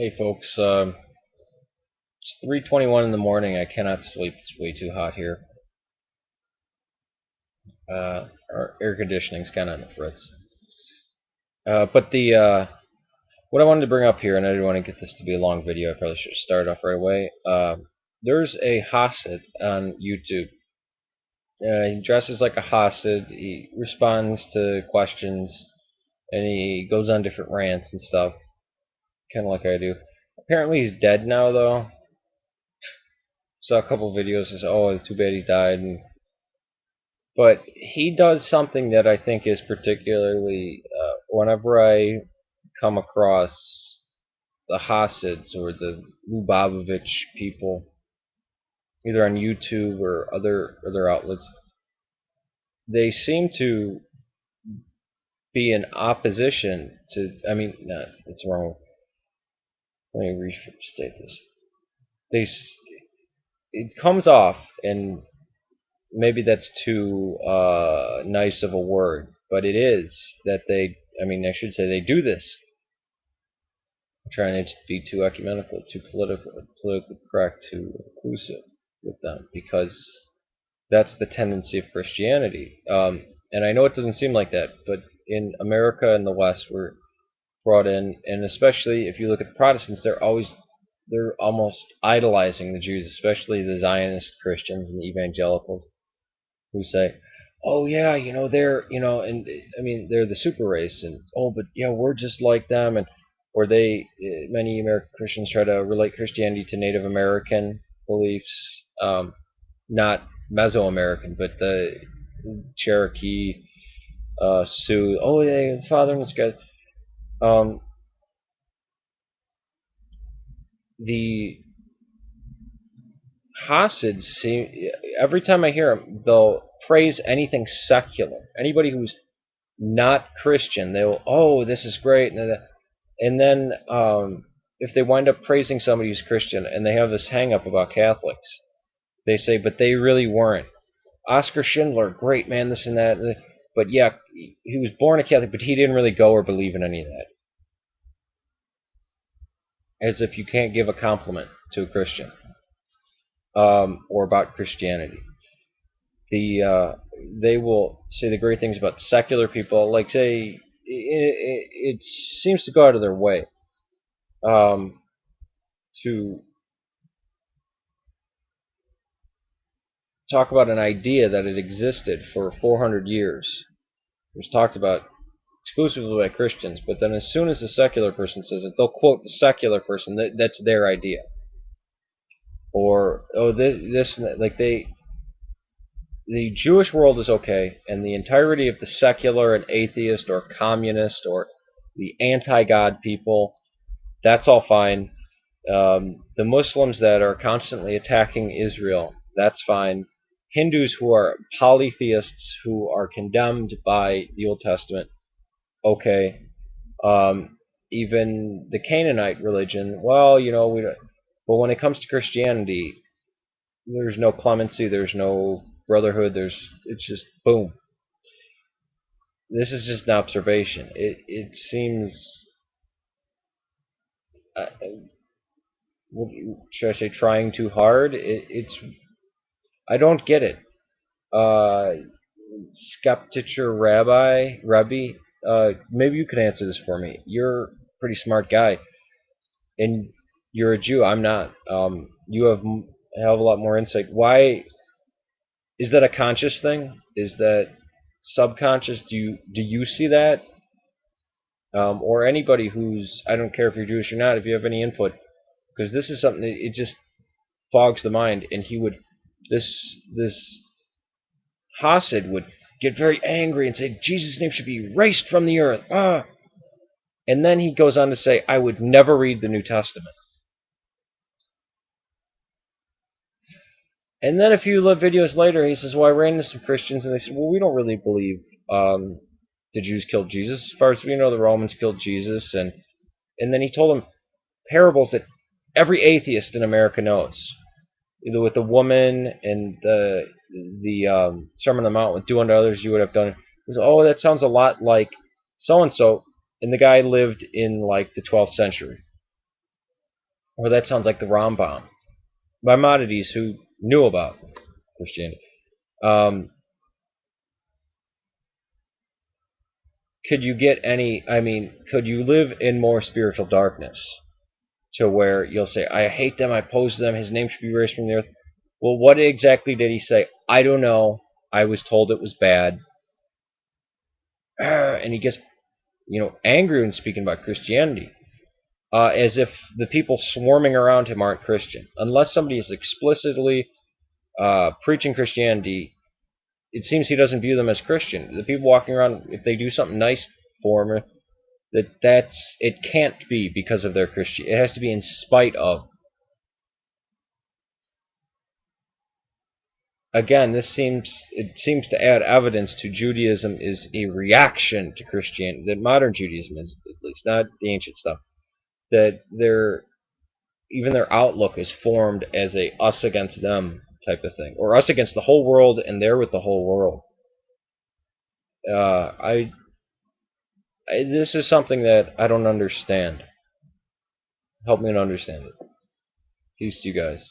Hey folks, it's 3:21 in the morning. I cannot sleep. It's way too hot here. Our air conditioning's kind of on the fritz. But what I wanted to bring up here, and I didn't want to get this to be a long video. I probably should have started off right away. There's a Hasid on YouTube. He dresses like a Hasid. He responds to questions, and he goes on different rants and stuff, kind of like I do. Apparently, he's dead now, though. Saw a couple videos. Says, "Oh, it's too bad he's died." But he does something that I think is particularly, whenever I come across the Hasids or the Lubavitch people, either on YouTube or other outlets, they seem to be in opposition to. I mean, not that's wrong. Let me restate this. They it comes off, and maybe that's too nice of a word, but it is that they. I mean, I should say they do this. I'm trying not to be too ecumenical, too politically correct, too inclusive with them, because that's the tendency of Christianity. And I know it doesn't seem like that, but in America and the West, we're brought in, and especially if you look at the Protestants, they're almost idolizing the Jews, especially the Zionist Christians and the evangelicals, who say, "Oh yeah, they're and I mean they're the super race, and oh, but yeah, we're just like them," and or many American Christians try to relate Christianity to Native American beliefs, not Mesoamerican, but the Cherokee, Sioux. Oh yeah, Father in the sky. Um, the Hasids seem every time I hear them, they'll praise anything secular. Anybody who's not Christian, they'll, oh, this is great, and then if they wind up praising somebody who's Christian and they have this hang up about Catholics, they say, but they really weren't. Oscar Schindler, great man, this and that, but yeah, he was born a Catholic, but he didn't really go or believe in any of that. As if you can't give a compliment to a Christian, or about Christianity. They will say the great things about secular people, like say it seems to go out of their way um, to talk about an idea that had existed for 400 years. It was talked about exclusively by Christians, but then as soon as a secular person says it, they'll quote the secular person. That's their idea. Or, oh, this like the Jewish world is okay, and the entirety of the secular and atheist or communist or the anti-God people, that's all fine. The Muslims that are constantly attacking Israel, that's fine. Hindus who are polytheists who are condemned by the Old Testament, okay. Even the Canaanite religion, well, we don't, but when it comes to Christianity, there's no clemency, there's no brotherhood, it's just boom. This is just an observation. It seems, uh, should I say, trying too hard. It's I don't get it. Uh, Skepticher Rabbi, maybe you could answer this for me. You're a pretty smart guy, and you're a Jew. I'm not. You have a hell of a lot more insight. Why is that a conscious thing? Is that subconscious? Do you see that? Or anybody who's, I don't care if you're Jewish or not, if you have any input, because this is something that it just fogs the mind, and this Hasid would get very angry and say Jesus' name should be erased from the earth. And then he goes on to say, I would never read the New Testament. And then a few videos later, he says, well, I ran into some Christians, and they said, well, we don't really believe the Jews killed Jesus. As far as we know, the Romans killed Jesus. And then he told them parables that every atheist in America knows. Either with the woman and the Sermon on the Mount, with do unto others you would have done. He goes, oh, that sounds a lot like so-and-so. And the guy lived in like the 12th century. Or that sounds like the Rambam. Maimonides, who knew about Christianity. Could you get any, could you live in more spiritual darkness to where you'll say, I hate them, I oppose them, his name should be erased from the earth? Well, what exactly did he say? I don't know. I was told it was bad. And he gets, angry when speaking about Christianity, as if the people swarming around him aren't Christian. Unless somebody is explicitly preaching Christianity, it seems he doesn't view them as Christian. The people walking around, if they do something nice for him, it can't be because of their Christian. It has to be in spite of. Again, it seems to add evidence to Judaism is a reaction to Christianity. That modern Judaism is, at least, not the ancient stuff. That even their outlook is formed as a us against them type of thing, or us against the whole world, and they're with the whole world. This is something that I don't understand. Help me to understand it. Peace to you guys.